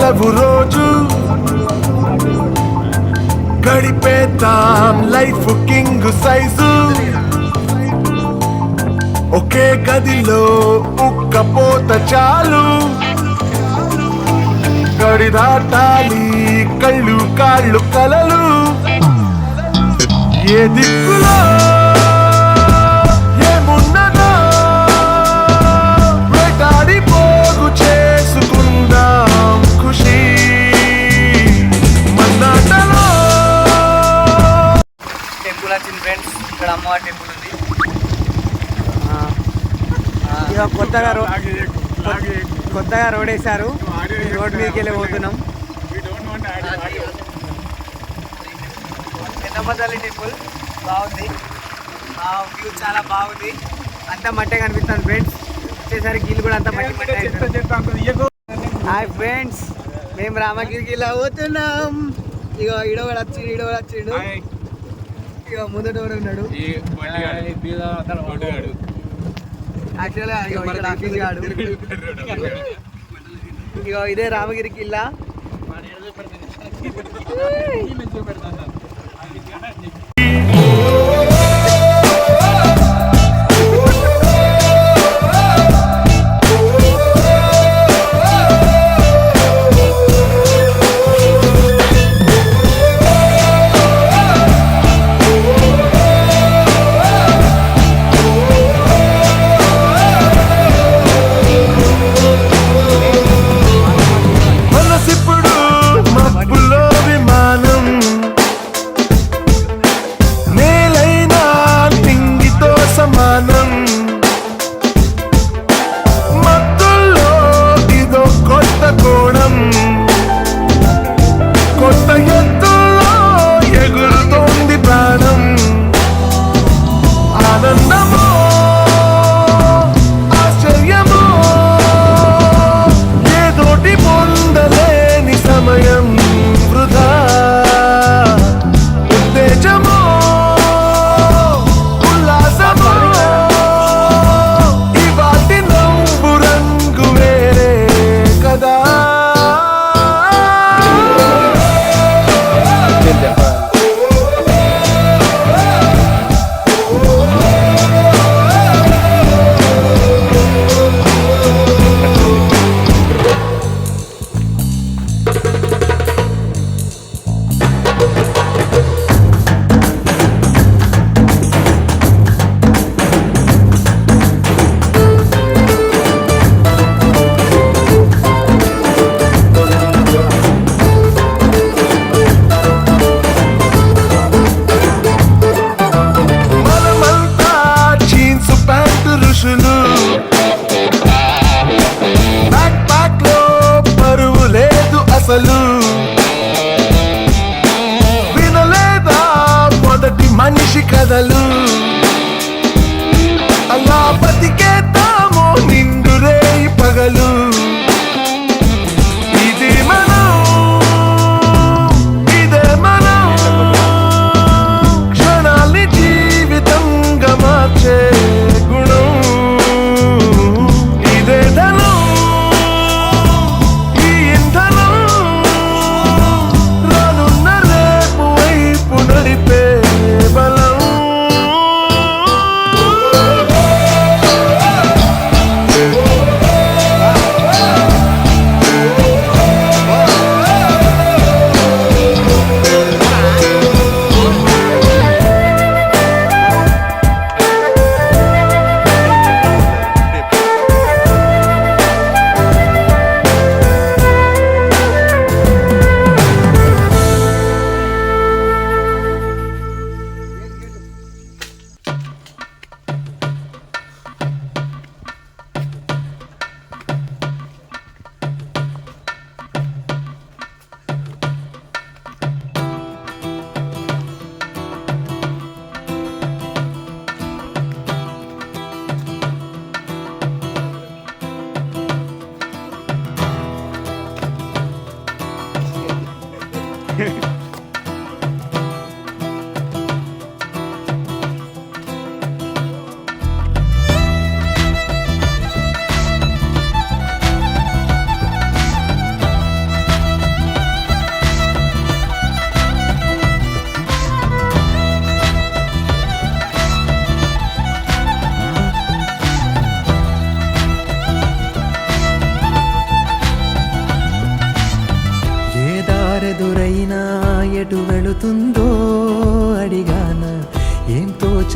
సెలవు రోజు గడిపేద్దాం life king size ఒకే గదిలో ఉక్కపోత చాలు గడి దాటాలి కళ్ళు కాళ్ళు కలలు ఏ దిక్కులో ఏమున్నదో వేటాడి పోగు చేసుకుందాం ఖుషి మన్నాటలో. టెంపుల్ వచ్చింది ఫ్రెండ్స్, ఇక్కడ అమ్మవారి టెంపుల్ ఉంది. ఇక కొత్తగా రోడ్ వేశారు, రోడ్ మీదకి వెళ్ళి పోతున్నాం. పెద్దమ్మ టెంపుల్ బాగుంది, వ్యూ చాలా బాగుంది, అంతా మట్టే కనిపిస్తుంది ఫ్రెండ్స్. వచ్చేసరికి ఇల్లు కూడా అంతా మట్టి. హాయ్ ఫ్రెండ్స్, మేము రామగిరికి ఇలా పోతున్నాం. ఇక ఈడోడు వచ్చిండు, ఇక ముందట కూడా ఉన్నాడు. యాక్చువల్గా ఇక్కడ ఆఫీస్ గాడు. ఇక ఇదే రామగిరి కిల్లా.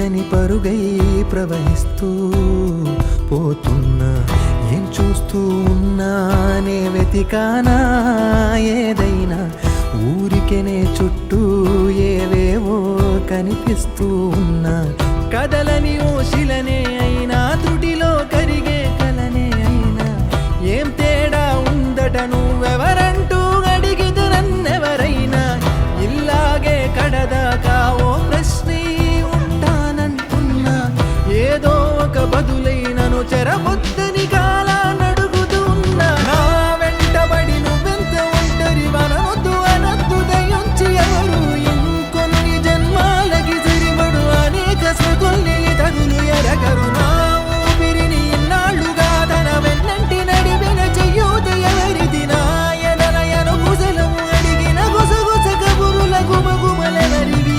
తీరని పరుగై ప్రవహిస్తూ పోతున్నా, ఏం చూస్తూ ఉన్నానే వెతికానా ఏదైనా, ఊరికెనే చుట్టూ ఏవేవో కనిపిస్తూ ఉన్నా, కదలని ఓశిలనే అయినా త్రుటిలో కరిగే కలనే అయినా, ఏం తేడా ఉందట నువ్వెవరంటూ అడిగితే నన్నెవరైనా, ఇల్లాగే కడదాకా ఓ ప్రశ్నే ఉంటానంటున్నా, ఏదో ఒక బదులైనను చెరబొద్దని కాలా నడుగుతూ ఉన్నా, నా వెంటబడి నువ్వెంత ఒంటరి వనవద్దు అనద్దు దయించి ఎవరు, ఇంకొన్ని జన్మాలకి సరిపడు అనేక స్మృతుల్ని తగులు ఎరగరు, నా ఊపిరిని ఇన్నాళ్ళుగా తన వెన్నంటి నడిపిన చెయ్యూత ఎవరిది, నా ఎదలయను గుసలము అడిగిన గుసగుస కబురుల గుమగుమలెవరివి.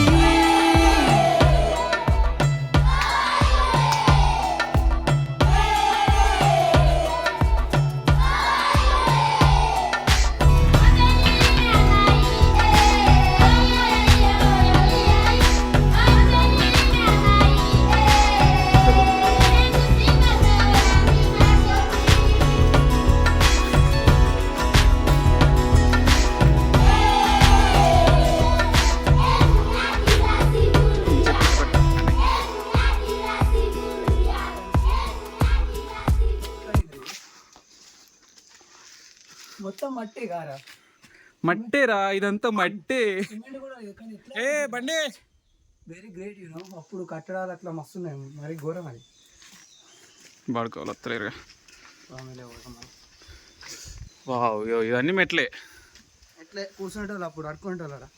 మొత్తం మట్టి గారా, మట్టేరా ఇదంతా మట్టే. ఏ బండి వెరీ గ్రేట్ యూనో. అప్పుడు కట్టడాలు అట్లా మస్తున్నాయి, మరి ఘోరం అది. వాడుకోవాలి వస్తలేరుగా. వావ్ ఇవన్నీ మెట్లే. ఎట్లే కూర్చుంటారు అప్పుడు అడుకుంటారా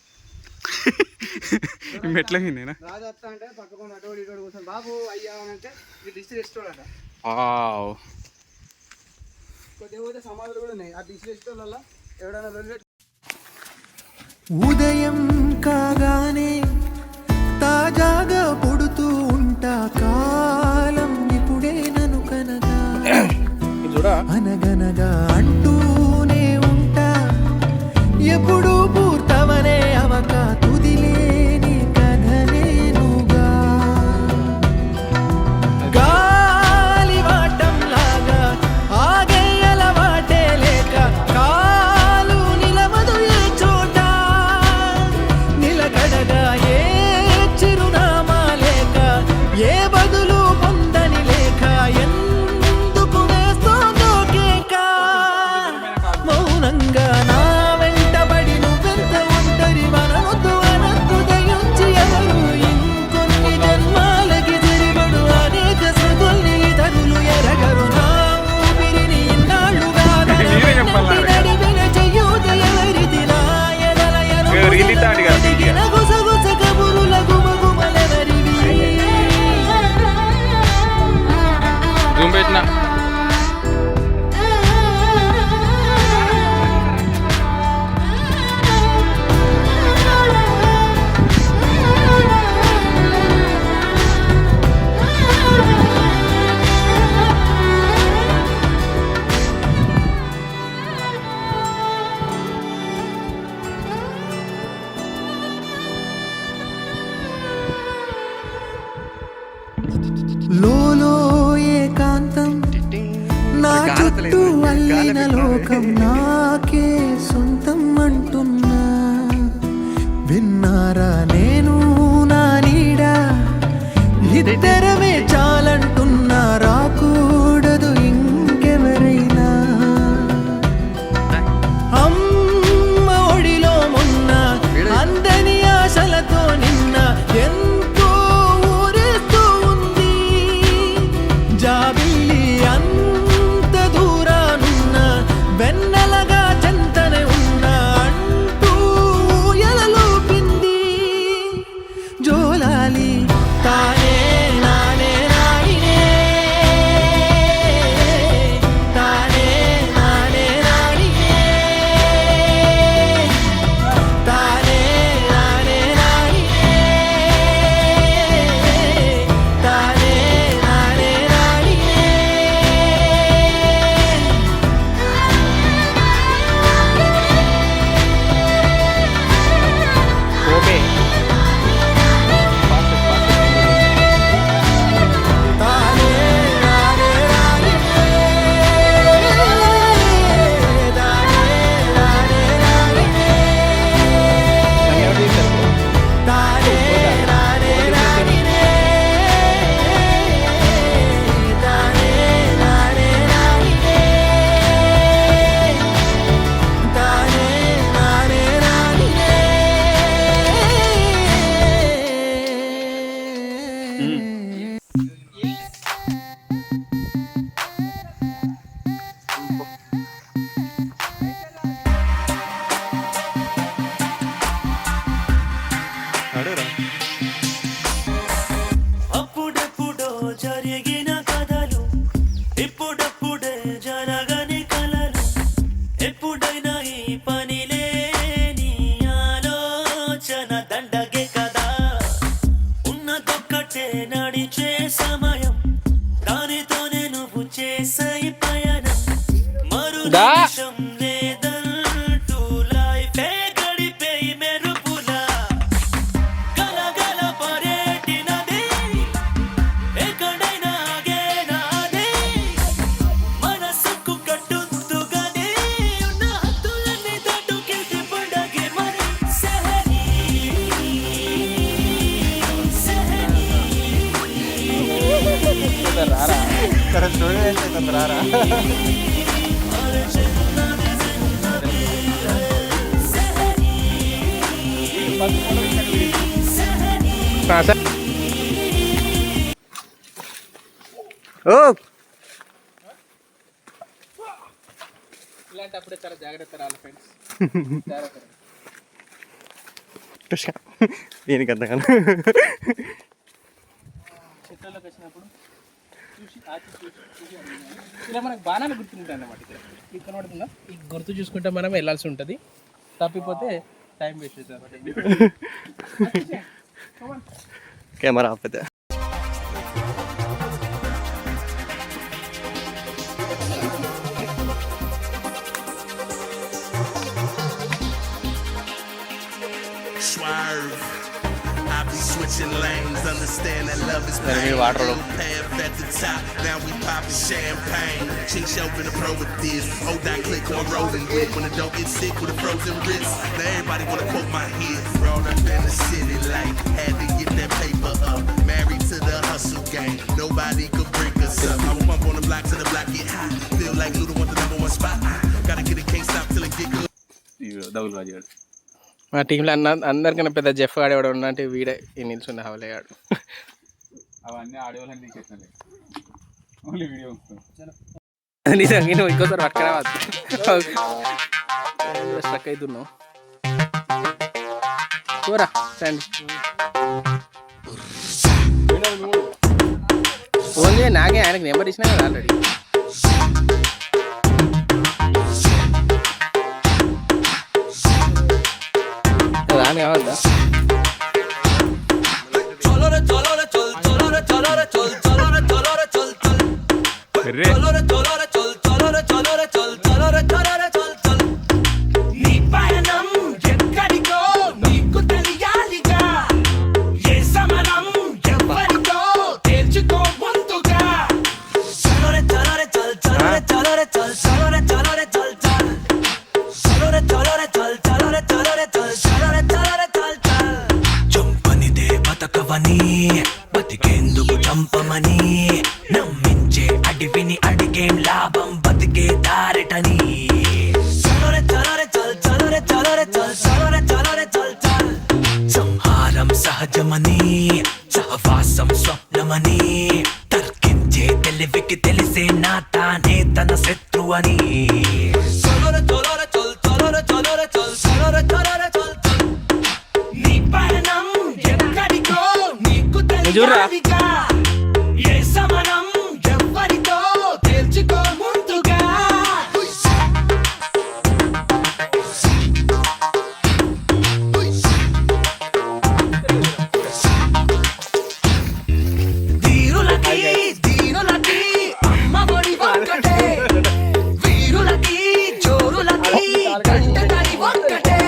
మెట్ల మీదేనా? రాజు వస్తా అంటే పక్కకుండా అటోడు ఇటోడు కూర్చొని బాబు అయ్యా అని అంటే ఇది డిస్ట్రిక్ట్ రెస్టారెంట్ అట. వావ్ కొద్దిగా పోతే సమాధులు కూడా ఉన్నాయి ఆ డిస్ట్రిక్ట్ రెస్టారెంట్ ఎవడైనా వెళ్ళి. ఉదయం కాగానే తాజాగా పుడుతూ ఉంటా, కాలం ఇప్పుడే నన్ను కనగా అనగనగా అంటూనే ఉంటా, ఎప్పుడు పూర్తవనే అవక తుదిలేని కథనేనుగా, గాలి వాటంలాగా ఆగే అలవాటే లేక, కాలు నిలవదు ఏ చోట నిలకడగా, ఏ చిరునామా లేక, ఏ బదులు పొందని లేక, ఎందుకు వేస్తోందో కేక, మౌనంగా నా వెంటబడి నువ్వెంత ఒంటరి వనవద్దు అనద్దు దయించి ఎవరు, ఇంకొన్ని జన్మాలకి సరిపడు అనేక స్మృతుల్ని తగులు ఎరగరు, నా ఊపిరిని ఇన్నాళ్ళుగా తన వెన్నంటి నడిపిన చెయ్యూత ఎవరిది, నా ఎదలయను ఎదిగిన గుసగుస కబురుల గుమగుమలెవరివి. రూమ్ పెట్టినా లోలో ఏకాంతం, నా చుట్టూ అల్లిన లోకం నాకే సొంతం అంటున్నా, విన్నారా నేను నా నీడ, ఇద్దరమే చాలంటున్నా, రాకూడదు ఇంకెవరైనా, అమ్మ ఒడిలో మొన్న అందని ఆశలతో నిన్న ఎంతో ఊరేస్తూ ఉంది, జాబిల్లి అంత దూరానున్న వెన్న ఇప్పుడప్పుడే జరగని కలలు ఎప్పుడైనా ఈ పనిలే నీ ఆలోచన దండగే కదా ఉన్నదొక్కటే నడిచే సమయం దానితోనే నువ్వు చేసే పయనం మరు నిమిషం లేదంటూ లైఫే గడిపే మెరుపులా గలగల పరేటినదే ఎక్కడైనా ఆగేనాదే మనసుకు కట్టుతుగానే ఉన్న హద్దులన్నీ దాటుకెళ్తే పండగే మరి సహనీ సహనీ ఓ ఇలాంటప్పుడే చాలా జాగ్రత్త రావాలి ఫ్రెండ్స్. దీనికి అంతగాను చెట్లలోకి వచ్చినప్పుడు చూసి ఇలా మనకు బాణాలు గుర్తుంటాయి అన్నమాట. ఇక్కడ కనబడుతుందా? ఈ గుర్తు చూసుకుంటే మనం వెళ్ళాల్సి ఉంటుంది. తప్పిపోతే టైం వేస్ట్ అవుతుంది అన్నమాట. కెమెరా ఆపితే Swerve. I be switching lanes, understand that love is Let me pain. water Little path at the top, now we popping champagne. Chink show been a pro with this. Hold that click on rolling with. When the dope gets sick with a frozen wrist. Now everybody wanna quote my hit. Roll up in the city like had to get that paper up. Married to the hustle game, nobody could break us up. I will pump on the block till the block get hot. Feel like Luda want the #1 spot. Gotta get it, can't stop till it get good. Double బాజీ మా టీంలో అందరికన్నా పెద్ద Jeff ఆడేవాడు ఉన్నట్టు వీడే ఈ నిల్చున్న హవలేగాడు. అవన్నీ ఆడేవాళ్ళని తీసేస్తాను ఓన్లీ వీడియో నిజంగా నువ్వు ఇంకోసారి పట్టుకురావద్దు. స్ట్రక్ అవుతున్నావు కూరా రండి. ఫోన్ చేయ నాకే, ఆయనకి నెంబర్ ఇచ్చినా కదా ఆల్రెడీ. రాని కావద్దా? నీ పయనం ఎక్కడికో నీకు తెలియాలిగా ఏ సమరం ఎవరితో తేల్చుకో ముందుగా చలోరే చలోరే చల్ చలోరే చలోరే చల్ చలోరే చలోరే చల్ చల్ చలోరే చలోరే చల్ చలోరే చలోరే చల్ చలోరే చలోరే చల్ చల్ చంపనిదే బతకవని బతికేందుకు చంపమని నమ్మించే అడివిని అడిగేం లాభం బతికే దారిటని చలోరే చలోరే చల్ చలోరే చలోరే చల్ చలోరే చలోరే చల్ చల్ సంహారం సహజమని సహవాసం స్వప్నమని తర్కించే తెలివికి తెలిసే నా తానే తన శత్రువని చలోరే చలోరే చల్ చలోరే చలోరే చల్ చలోరే చలోరే చల్ చల్ నీ పయనం ఎక్కడికో నీకు తెలియాలిగా ఏ సమరం ఎవరితో తేల్చుకో ముందుగా ధీరులకి దీనులకి అమ్మ ఒడి ఒక్కటే వీరులకి చోరులకి కంటతడి ఒక్కటే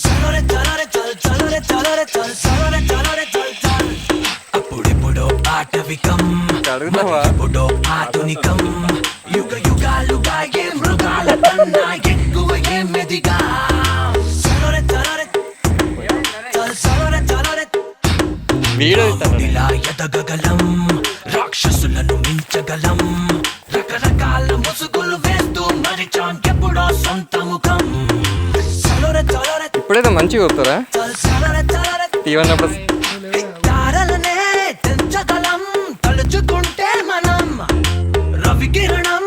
చలోరే చలోరే చల్ చలోరే చలోరే చల్ చలోరే చలోరే చల్ చల్ అప్పుడెప్పుడో ఆటవికం మరిప్పుడో ఆధునికం యుగ యుగాలుగా ఏ మృగాల కన్నా ఎక్కువ ఏ మెదిగా చలోరే చలోరే చల్ చలోరే చలోరే ఇలా ఎదగగలం రాక్షసులను మించగలం రకరకాల ముసుగులు వేస్తూ మరిచాం ఎప్పుడో సొంత ముఖం చలోరే చలోరే ఇప్పుడైతే మంచిగా వస్తారా చల్ చలోరే చలోరే తీవన్నప్పుడు తారలనే తెంచగలం తలుచుకుంటే మనం రవి కిరణం